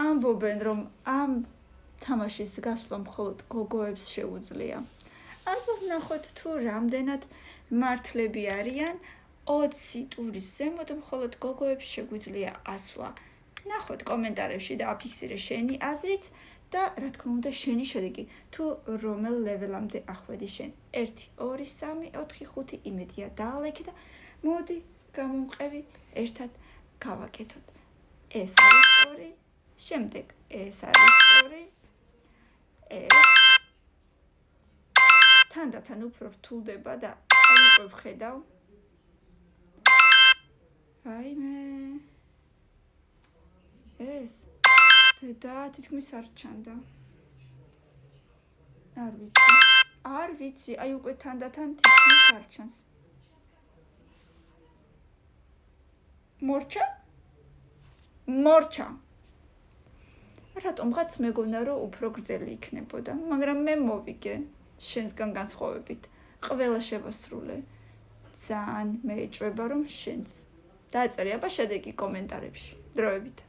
ამბობენ, რომ ამ თამაშის გასვლა მხოლოდ გოგოებს შეუძლია. ალბათ ნახოთ თუ რამდენად მართლები არიან 20 ტურის ზემოთ მხოლოდ გოგოებს შეგვიძლია ასვლა. ნახოთ კომენტარებში და აფიქსირე შენი აზრიც და რა თქმა უნდა შენი შედეგი თუ რომელ ლეველამდე ახვედი შენ. 1 2 3 4 5 იმედია დაალექე და მოდი გამომყევი ერთად გავაკეთოთ. ეს არის 2, შემდეგ ეს არის 2, ეს თანდათან უფრო რთულდება და უკვე ვხედავ. აიმე ეს და თითქმის არ ჩანდა. არ ვიცი, აი უკვე თანდათან თითქმის არ ჩანს. მორჩა. რატომღაც მეგონა რომ უფრო გრძელი იქნებოდა, მაგრამ მე მოვიგე შენსგან განსხვავებით. ყველა შევასრულე. ძალიან მეეჭვება რომ შენს. დაწერე აბა შედეგი კომენტარებში. დროებით.